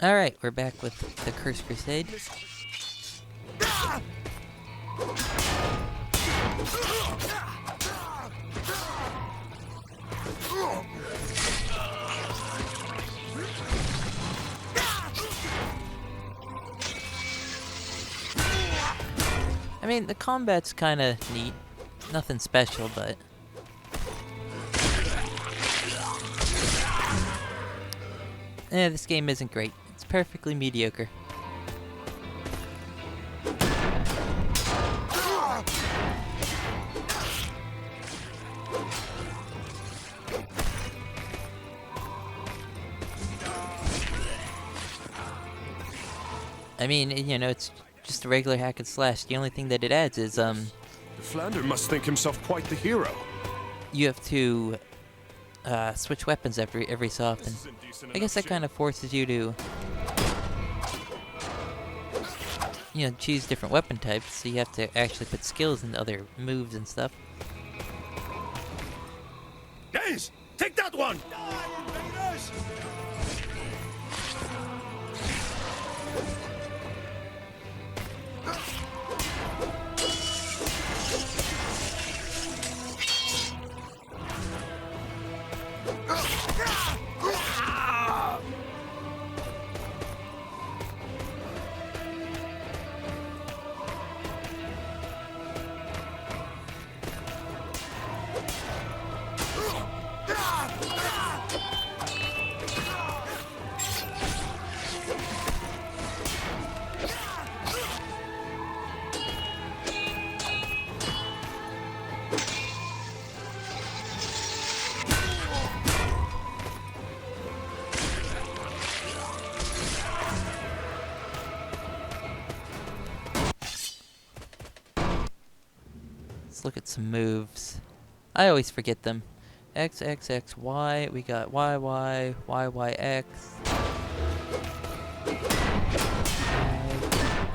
Alright, we're back with the Cursed Crusade. I mean, the combat's kinda neat. Nothing special, but... this game isn't great. It's perfectly mediocre. I mean, you know, it's just a regular hack and slash. The only thing that it adds is, The Flounder must think himself quite the hero. you have to switch weapons every so often. I guess that kind of forces you to, you know, choose different weapon types, so you have to actually put skills into other moves and stuff. Denz, take that one! Let's look at some moves. I always forget them. X, X, X, Y. We got Y, Y, Y, Y, X.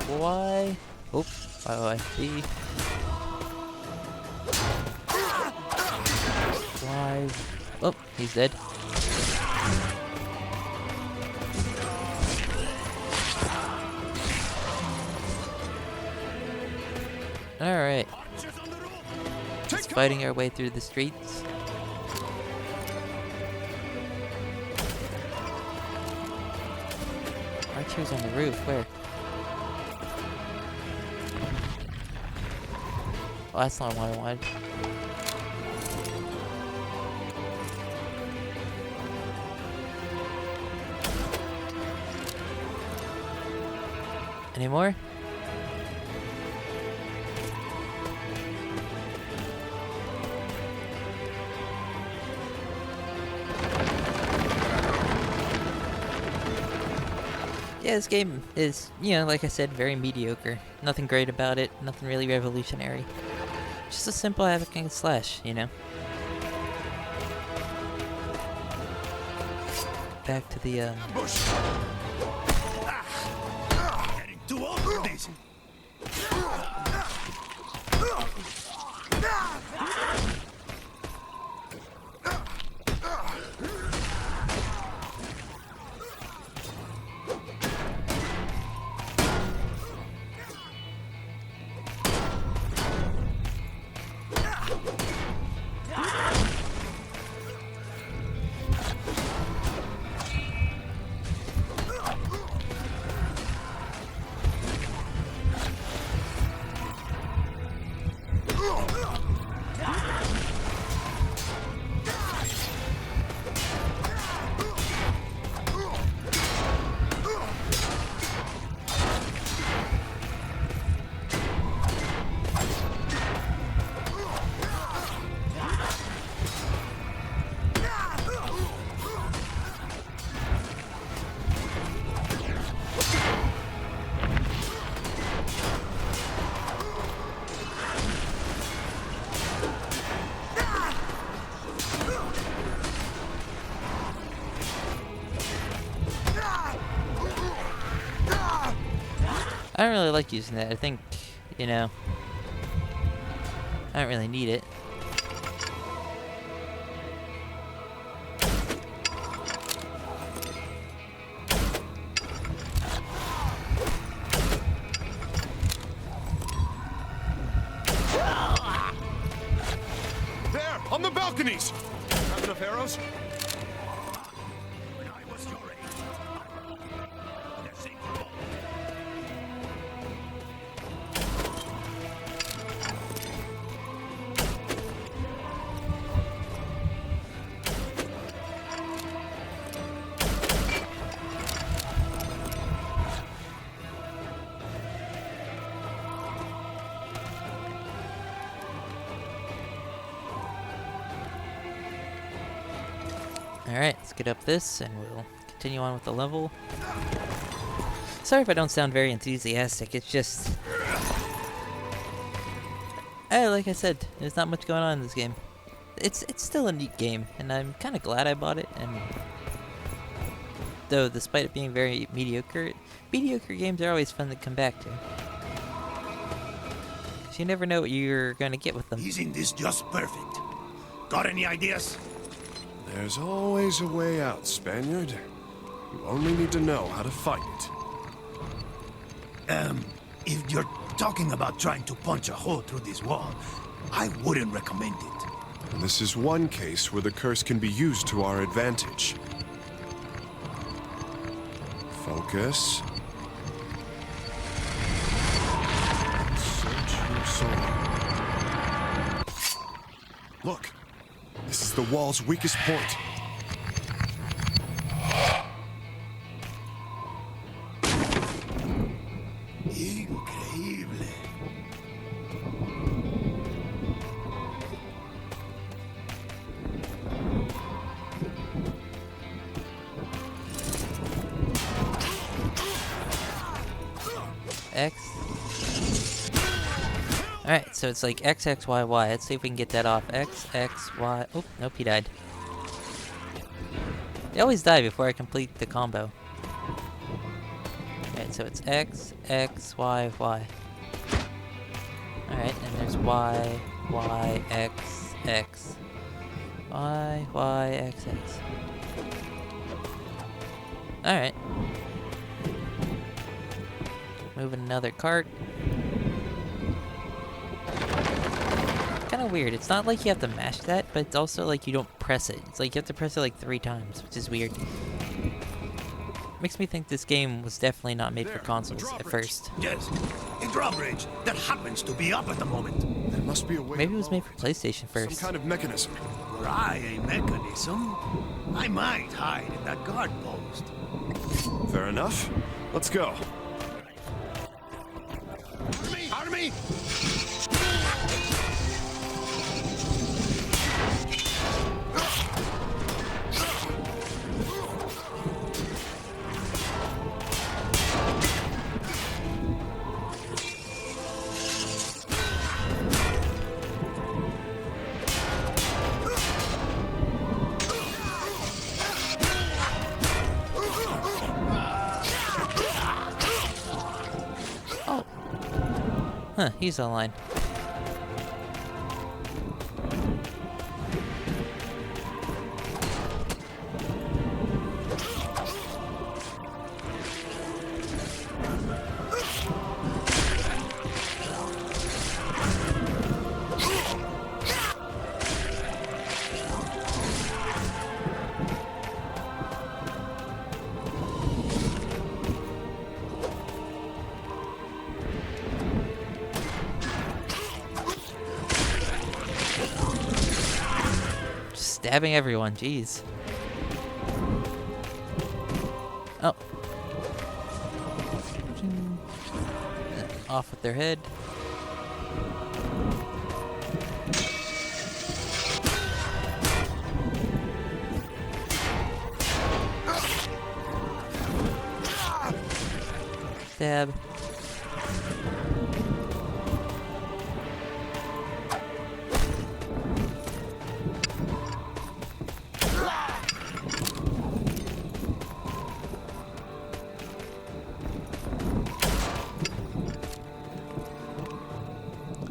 Y. Oop. Y, Y, B. Y. Oh, he's dead. Alright. Just fighting our way through the streets. Archers on the roof, where? Oh, that's not what I wanted. Any more? Yeah, this game is, you know, like I said, very mediocre. Nothing great about it, nothing really revolutionary. Just a simple hack and slash, you know. Back to the, Getting too old for this. I don't really like using that. I think, you know, I don't really need it. On the balconies! Have enough arrows? When I was your age, they're safe for all. Alright, let's get up this and we'll continue on with the level. Sorry if I don't sound very enthusiastic, it's just... like I said, there's not much going on in this game. It's still a neat game, and I'm kind of glad I bought it, and... Though, despite it being very mediocre games are always fun to come back to. 'Cause you never know what you're gonna get with them. Isn't this just perfect? Got any ideas? There's always a way out, Spaniard. You only need to know how to fight it. If you're talking about trying to punch a hole through this wall, I wouldn't recommend it. And this is one case where the curse can be used to our advantage. Focus. Search your soul. Look, this is the wall's weakest point. Increíble. X. Alright, so it's like X, X, Y, Y. Let's see if we can get that off. X, X, Y. Oh, nope, he died. They always die before I complete the combo. Alright, so it's X, X, Y, Y. Alright, and there's Y, Y, X, X. Y, Y, X, X. Alright. Moving another cart. Kinda weird. It's not like you have to mash that, but it's also like you don't press it. It's like you have to press it like 3 times, which is weird. Makes me think this game was definitely not made for consoles at first. Yes, a drawbridge that happens to be up at the moment. There must be a way. Maybe it was made for PlayStation Some first. kind of mechanism. Were I a mechanism, I might hide in that guard post. Fair enough. Let's go. Army! Huh, he's online. Stabbing everyone, jeez. Oh. Off with their head. Stab.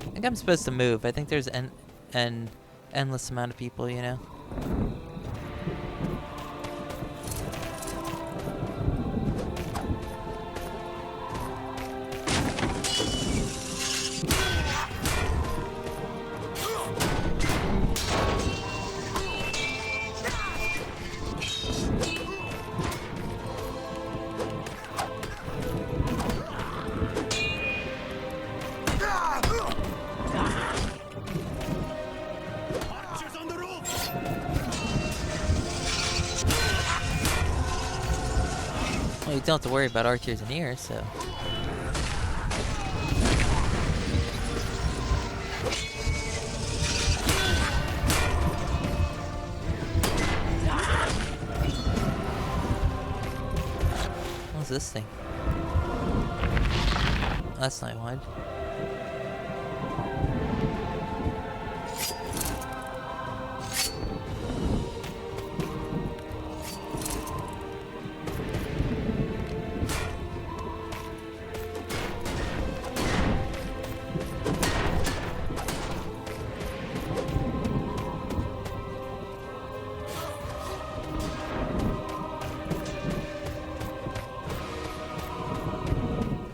I think I'm supposed to move. I think there's an endless amount of people, you know? Well, you don't have to worry about archers in here, so... What's this thing? That's not wide.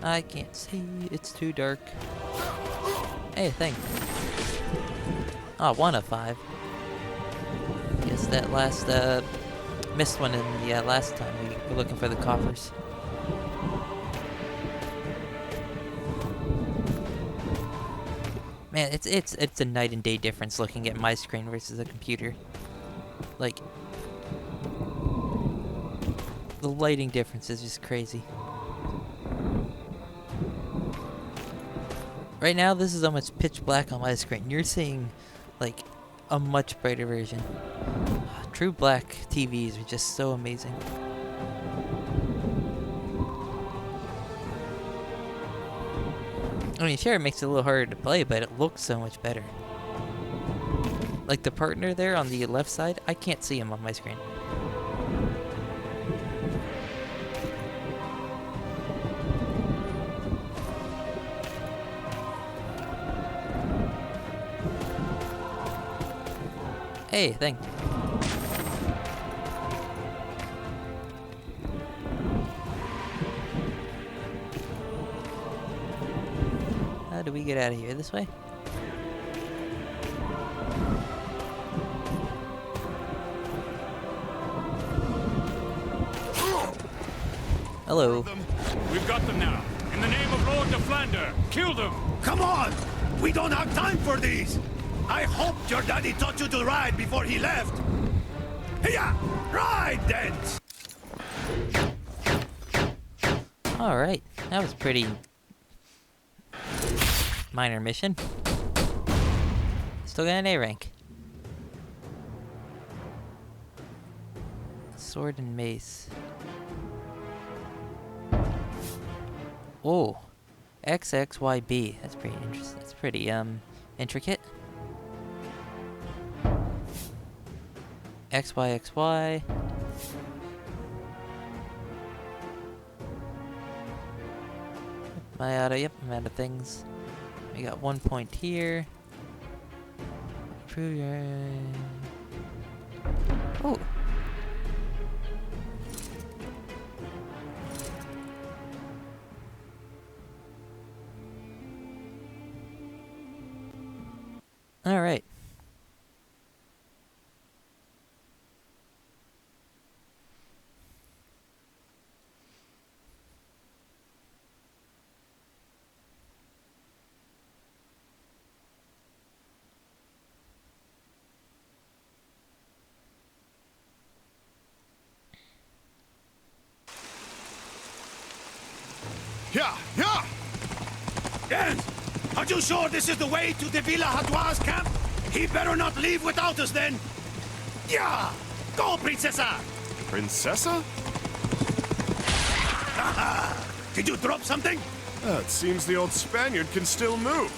I can't see, it's too dark. Hey, thing. Oh, 1 of 5. Guess that last, missed one in the last time we were looking for the coffers. Man, it's a night and day difference looking at my screen versus a computer. Like, the lighting difference is just crazy. Right now, this is almost pitch black on my screen. You're seeing, like, a much brighter version. True black TVs are just so amazing. I mean, sure, it makes it a little harder to play, but it looks so much better. Like, the partner there on the left side, I can't see him on my screen. Hey, thing. How do we get out of here? This way? Hello. We've got them now. In the name of Lord de Flandre, kill them! Come on! We don't have time for these! I hoped your daddy taught you to ride before he left! Hiya! Ride, Denz! Alright, that was pretty minor mission. Still got an A rank. Sword and mace. Oh, XXYB. That's pretty interesting. That's pretty intricate. XYXY. Am I out of? Yep, I'm out of things. We got 1 point here. Prove your. Oh. All right. Yeah, yeah! Denz! Are you sure this is the way to the Villa Hadouas camp? He better not leave without us then! Yeah! Go, Princessa! Princessa? Haha! Did you drop something? It seems the old Spaniard can still move.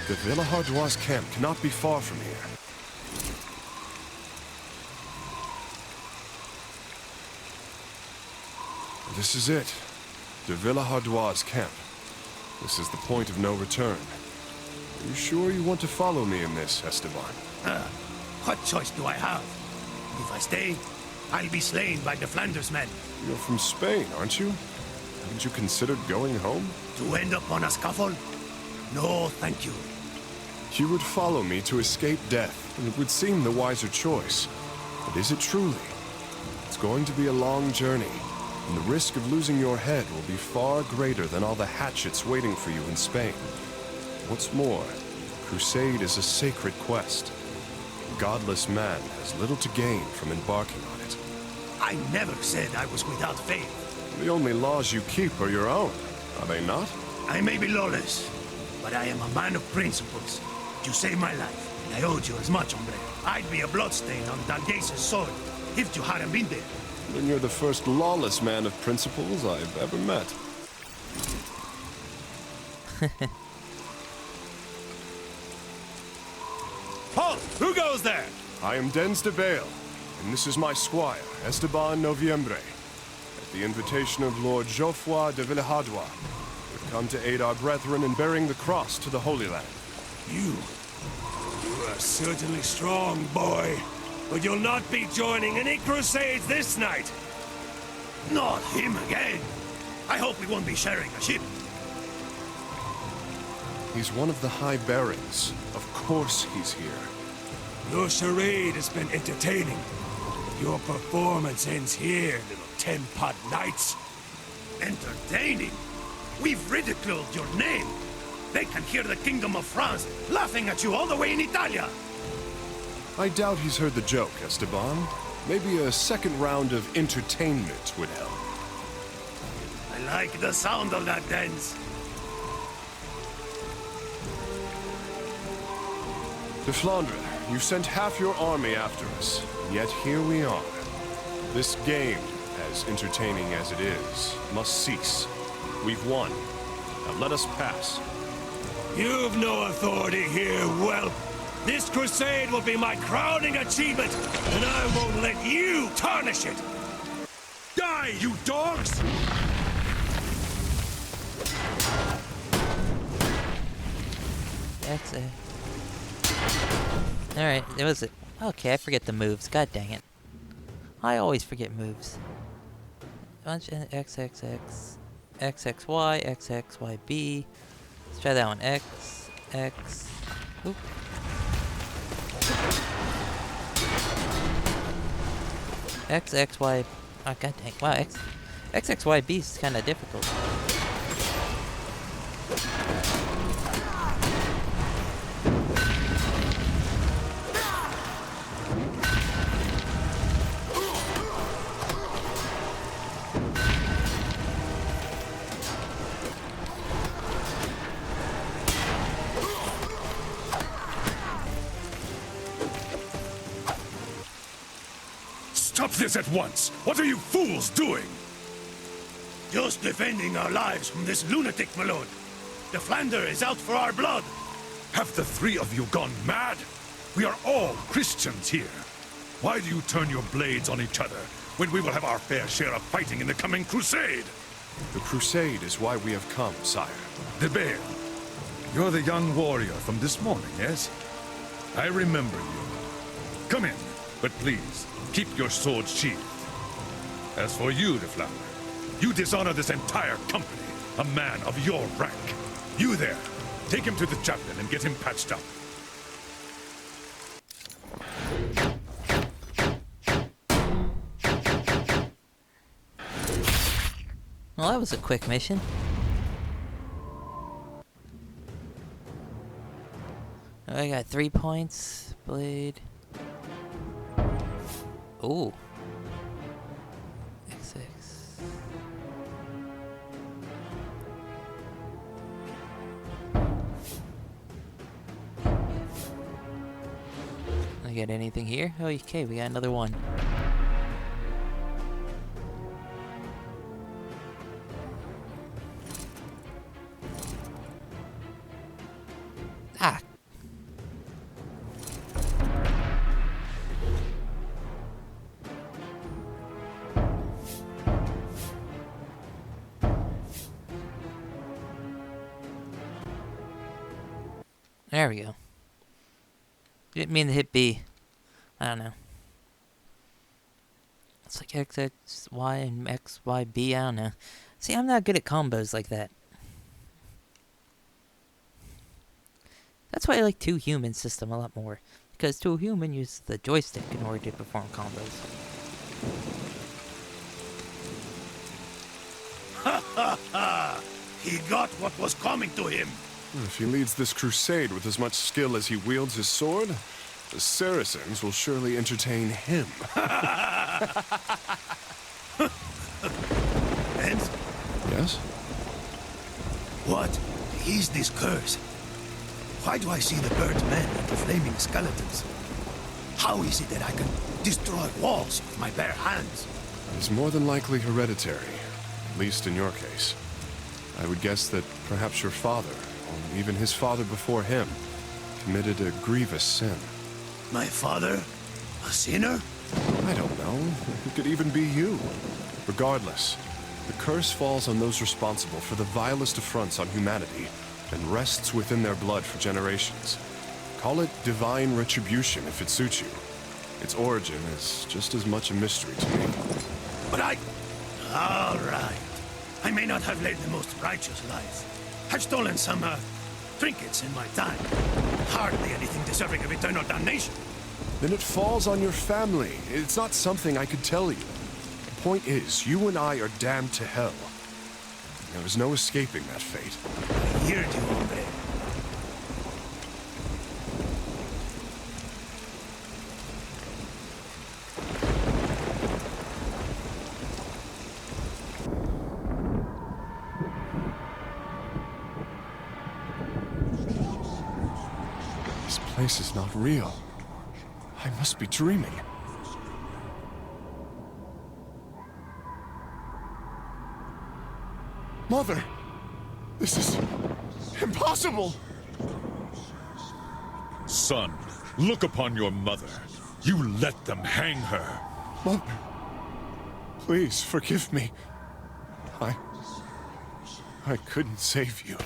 The Villa Hadouas camp cannot be far from here. This is it. The Villa Hadouas camp. This is the point of no return. Are you sure you want to follow me in this, Esteban? What choice do I have? If I stay, I'll be slain by the Flanders men. You're from Spain, aren't you? Haven't you considered going home? To end up on a scaffold? No, thank you. You would follow me to escape death, and it would seem the wiser choice. But is it truly? It's going to be a long journey, and the risk of losing your head will be far greater than all the hatchets waiting for you in Spain. What's more, crusade is a sacred quest. A godless man has little to gain from embarking on it. I never said I was without faith. The only laws you keep are your own, are they not? I may be lawless, but I am a man of principles. You saved my life, and I owed you as much, hombre. I'd be a bloodstain on Dalgase's sword if you hadn't been there. Then you're the first lawless man of principles I've ever met. Halt! Who goes there? I am Denz de Bale, and this is my squire, Esteban Noviembre. At the invitation of Lord Geoffroy de Villehardouin, we've come to aid our brethren in bearing the cross to the Holy Land. You are certainly strong, boy. But you'll not be joining any crusades this night. Not him again. I hope we won't be sharing a ship. He's one of the High Barons. Of course he's here. Your charade has been entertaining. Your performance ends here, little ten-pot knights. Entertaining? We've ridiculed your name. They can hear the Kingdom of France laughing at you all the way in Italia. I doubt he's heard the joke, Esteban. Maybe a second round of entertainment would help. I like the sound of that, Denz. De Flandre, you sent half your army after us, and yet here we are. This game, as entertaining as it is, must cease. We've won. Now let us pass. You've no authority here, whelp. This crusade will be my crowning achievement, and I won't let you tarnish it! Die, you dogs! That's it. Alright, it was it. Okay, I forget the moves. God dang it. I always forget moves. Bunch of XXX, XXY, XXYB. Let's try that one. X, X. Oop. XXY. Oh, god dang. Wow, XXYB is kind of difficult. Stop this at once! What are you fools doing? Just defending our lives from this lunatic, my lord. The Flander is out for our blood. Have the three of you gone mad? We are all Christians here. Why do you turn your blades on each other when we will have our fair share of fighting in the coming crusade? The crusade is why we have come, sire. De Bale, you're the young warrior from this morning, yes? I remember you. Come in, but please, keep your swords sheathed. As for you, De Flandre, you dishonor this entire company, a man of your rank. You there, take him to the chaplain and get him patched up. Well, that was a quick mission. I got 3 points. Blade. Ooh. XX. I got anything here? Oh, okay, we got another one. Ah. There we go. Didn't mean to hit B. I don't know. It's like XXY and XYB, I don't know. See, I'm not good at combos like that. That's why I like Two Human system a lot more. Because Two Human uses the joystick in order to perform combos. Ha ha ha! He got what was coming to him. If he leads this crusade with as much skill as he wields his sword, The Saracens will surely entertain him. Denz, Yes? what is this curse? Why do I see the burnt men and the flaming skeletons? How is it that I can destroy walls with my bare hands? It's more than likely hereditary, at least in your case. I would guess that perhaps your father, or even his father before him, committed a grievous sin. My father? A sinner? I don't know. It could even be you. Regardless, the curse falls on those responsible for the vilest affronts on humanity and rests within their blood for generations. Call it divine retribution if it suits you. Its origin is just as much a mystery to me. But all right. I may not have led the most righteous life. I've stolen some, trinkets in my time. Hardly anything deserving of eternal damnation. Then it falls on your family. It's not something I could tell you. The point is, you and I are damned to hell. There is no escaping that fate. I hear you, hombre. This place is not real. I must be dreaming. Mother! This is impossible! Son, look upon your mother. You let them hang her. Mother, please forgive me. I couldn't save you.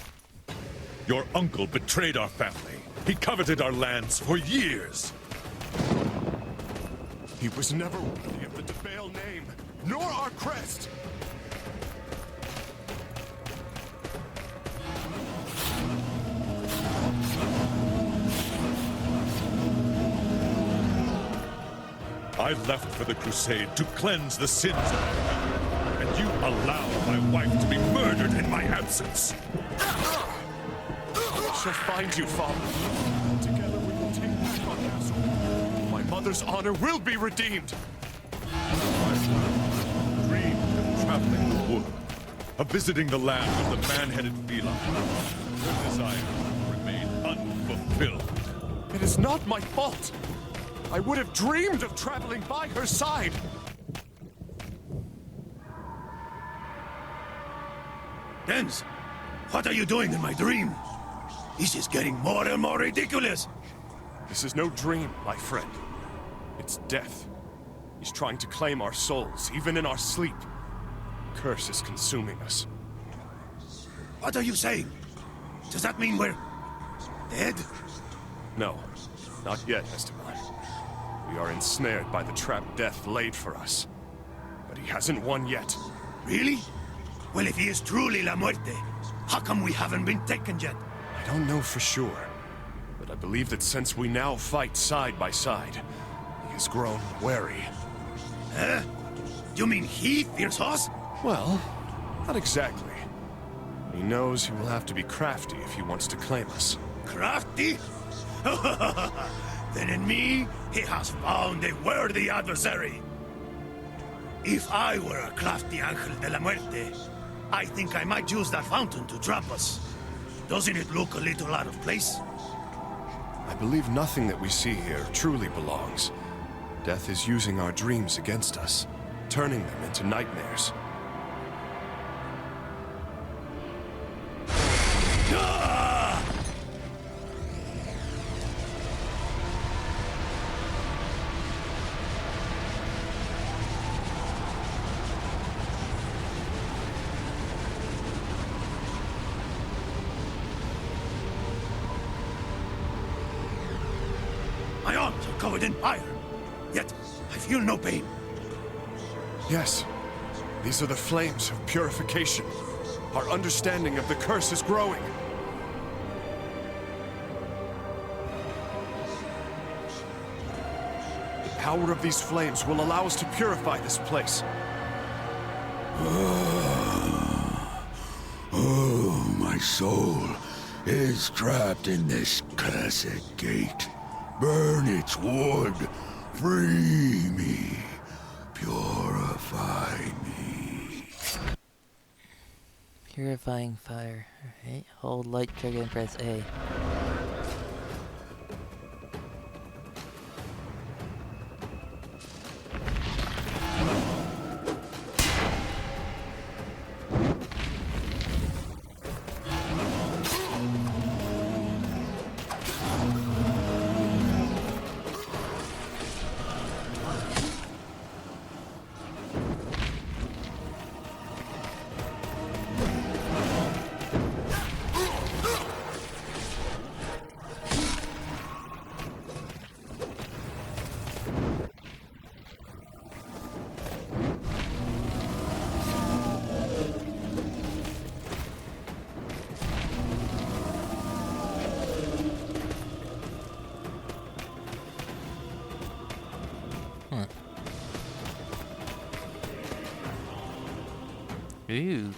Your uncle betrayed our family. He coveted our lands for years. He was never worthy of the Defail name, nor our crest. I left for the Crusade to cleanse the sins of our people, and you allowed my wife to be murdered in my absence. I shall find you, Father. Together we will take back our castle. My mother's honor will be redeemed. I dreamed of traveling the world, of visiting the land of the man-headed feline. Your desire remained unfulfilled. It is not my fault. I would have dreamed of traveling by her side. Denz, what are you doing in my dream? This is getting more and more ridiculous. This is no dream, my friend. It's death. He's trying to claim our souls, even in our sleep. Curse is consuming us. What are you saying? Does that mean we're dead? No, not yet, Esteban. We are ensnared by the trap death laid for us. But he hasn't won yet. Really? Well, if he is truly La Muerte, how come we haven't been taken yet? I don't know for sure, but I believe that since we now fight side by side, he has grown wary. Huh? You mean he fears us? Well, not exactly. He knows he will have to be crafty if he wants to claim us. Crafty? Then in me, he has found a worthy adversary. If I were a crafty Ángel de la Muerte, I think I might use that fountain to trap us. Doesn't it look a little out of place? I believe nothing that we see here truly belongs. Death is using our dreams against us, turning them into nightmares. My arms are covered in fire, yet I feel no pain. Yes, these are the flames of purification. Our understanding of the curse is growing. The power of these flames will allow us to purify this place. Oh, my soul is trapped in this cursed gate. Burn its wood. Free me. Purify me. Purifying fire. Alright, hold light trigger and press A. Ooh.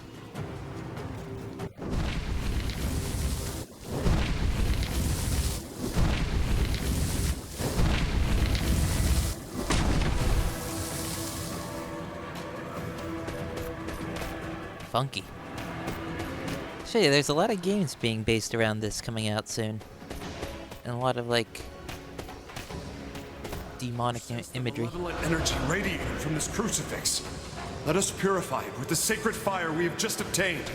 Funky. Show you, there's a lot of games being based around this coming out soon. And a lot of, like, demonic imagery. Malevolent energy radiating from this crucifix. Let us purify it with the sacred fire we have just obtained.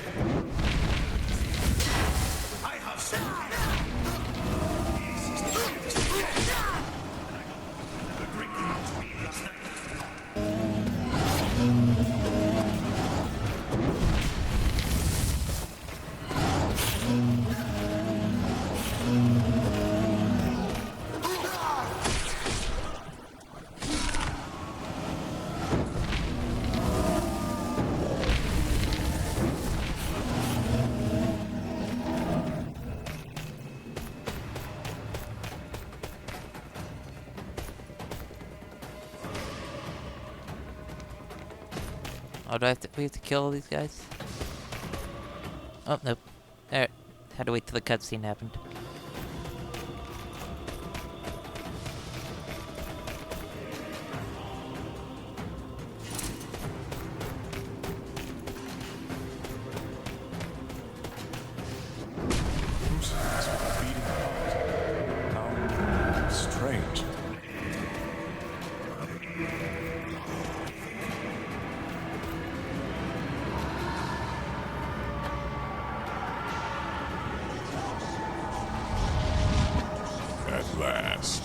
I have sent Oh, do we have to kill all these guys? Oh, nope. Alright. Had to wait till the cutscene happened. Crucifix with a beating heart. How strange. At last,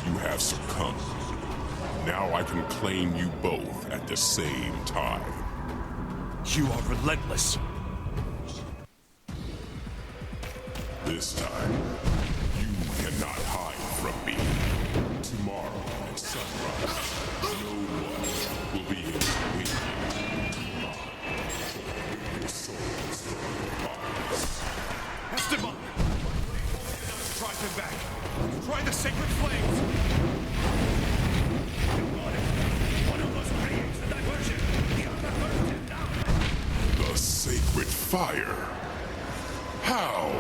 you have succumbed. Now I can claim you both at the same time. You are relentless. This time, you cannot hide from me. Tomorrow at sunrise, no one will be able to win you. Your soul is from your bodies. Esteban! Drive him back. Try the sacred flames. One of us creates the diversion. The other burns him down. The sacred fire? How?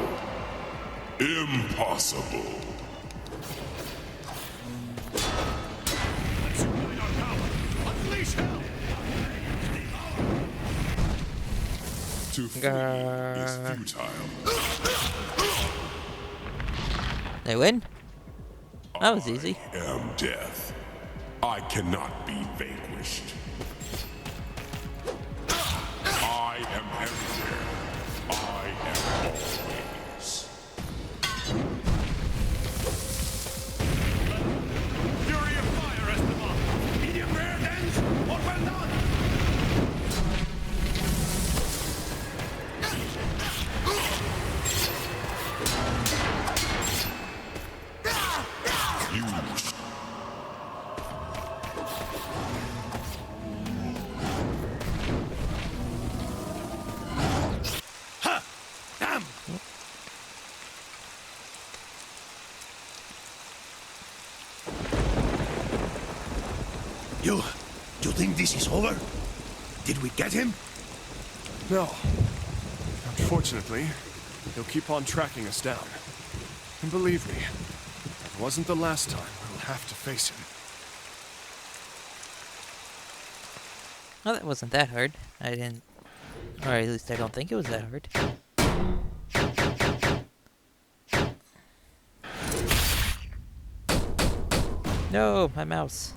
Impossible. Let's unite our power. Unleash hell. To flee is futile. They win? That was easy. I am death. I cannot be vanquished. I am everywhere. I am always. Fury of fire, Esteban. Medium rare, Denz, or well done. You Damn! You think this is over? Did we get him? No. Unfortunately, he'll keep on tracking us down. And believe me, It wasn't the last time. I'll have to face him. Well, that wasn't that hard. I didn't... Or at least I don't think it was that hard. No, my mouse.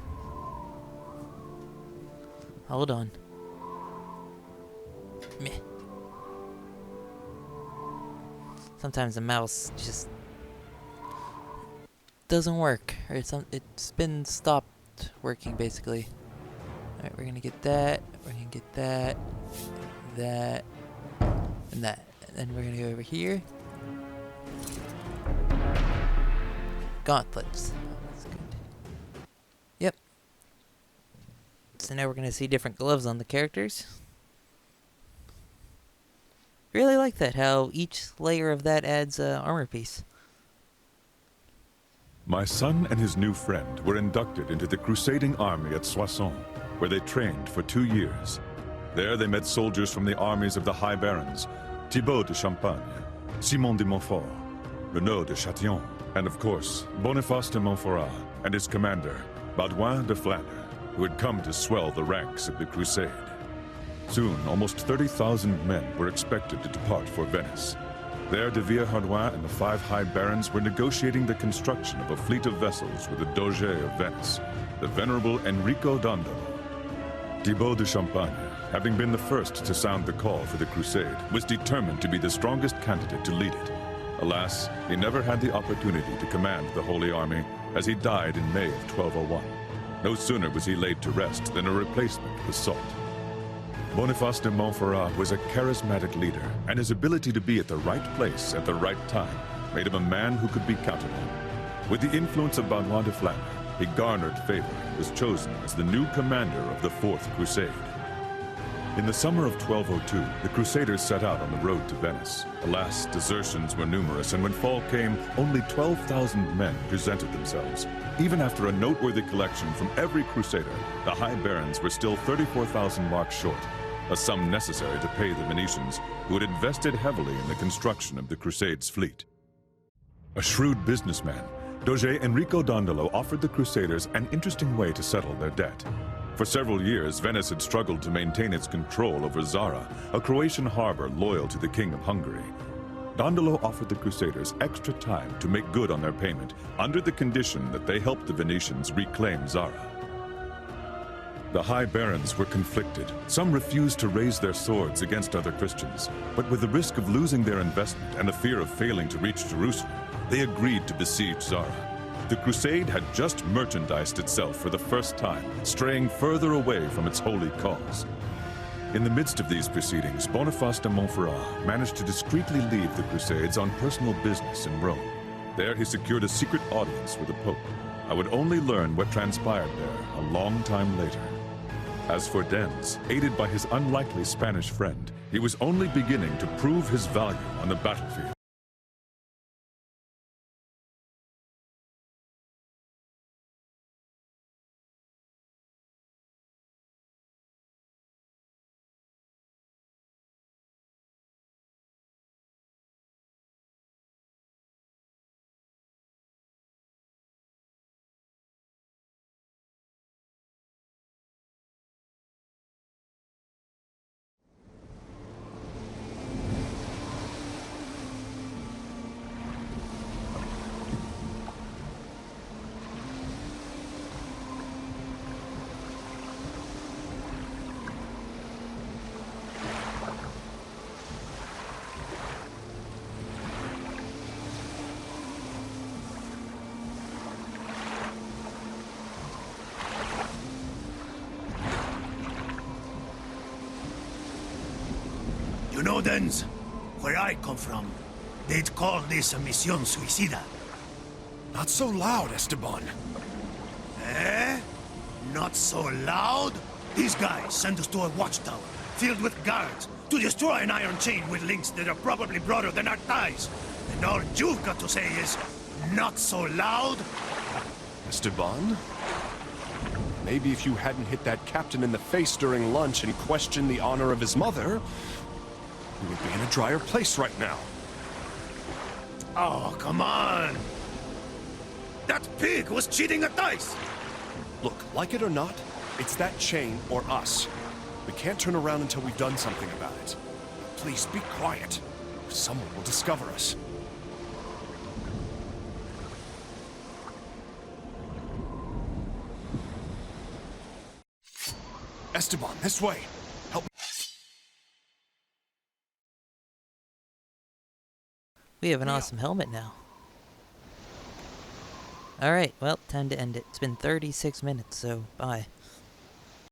Hold on. Meh. Sometimes the mouse just doesn't work, or it's been stopped working basically. Alright, we're gonna get that, we're gonna get that, that, and that. And then we're gonna go over here. Gauntlets. That's good. Yep. So now we're gonna see different gloves on the characters. Really like that, how each layer of that adds an armor piece. My son and his new friend were inducted into the crusading army at Soissons, where they trained for 2 years. There they met soldiers from the armies of the High Barons, Thibaut de Champagne, Simon de Montfort, Renaud de Chatillon, and of course, Boniface de Montferrat and his commander, Baudouin de Flandre, who had come to swell the ranks of the crusade. Soon, almost 30,000 men were expected to depart for Venice. There, de Villehardouin and the 5 High Barons were negotiating the construction of a fleet of vessels with the Doge of Venice, the venerable Enrico Dandolo. Thibaut de Champagne, having been the first to sound the call for the crusade, was determined to be the strongest candidate to lead it. Alas, he never had the opportunity to command the Holy Army, as he died in May of 1201. No sooner was he laid to rest than a replacement was sought. Boniface de Montferrat was a charismatic leader, and his ability to be at the right place at the right time made him a man who could be counted on. With the influence of Baudouin de Flandre, he garnered favor and was chosen as the new commander of the Fourth Crusade. In the summer of 1202, the Crusaders set out on the road to Venice. Alas, desertions were numerous, and when fall came, only 12,000 men presented themselves. Even after a noteworthy collection from every Crusader, the High Barons were still 34,000 marks short, a sum necessary to pay the Venetians, who had invested heavily in the construction of the Crusade's fleet. A shrewd businessman, Doge Enrico Dandolo offered the Crusaders an interesting way to settle their debt. For several years, Venice had struggled to maintain its control over Zara, a Croatian harbor loyal to the King of Hungary. Dandolo offered the Crusaders extra time to make good on their payment, under the condition that they helped the Venetians reclaim Zara. The High Barons were conflicted. Some refused to raise their swords against other Christians, but with the risk of losing their investment and the fear of failing to reach Jerusalem, they agreed to besiege Zara. The crusade had just merchandised itself for the first time, straying further away from its holy cause. In the midst of these proceedings, Boniface de Montferrat managed to discreetly leave the Crusades on personal business in Rome. There he secured a secret audience with the Pope. I would only learn what transpired there a long time later. As for Denz, aided by his unlikely Spanish friend, he was only beginning to prove his value on the battlefield. You know, Denz, where I come from, they'd call this a misión suicida. Not so loud, Esteban. Eh? Not so loud? These guys sent us to a watchtower, filled with guards, to destroy an iron chain with links that are probably broader than our thighs. And all you've got to say is, not so loud? Esteban? Maybe if you hadn't hit that captain in the face during lunch and questioned the honor of his mother, we would be in a drier place right now. Oh, come on! That pig was cheating at dice! Look, like it or not, it's that chain or us. We can't turn around until we've done something about it. Please be quiet, or someone will discover us. Esteban, this way! Help me. We have an awesome helmet now. Alright, well, time to end it. It's been 36 minutes, so bye.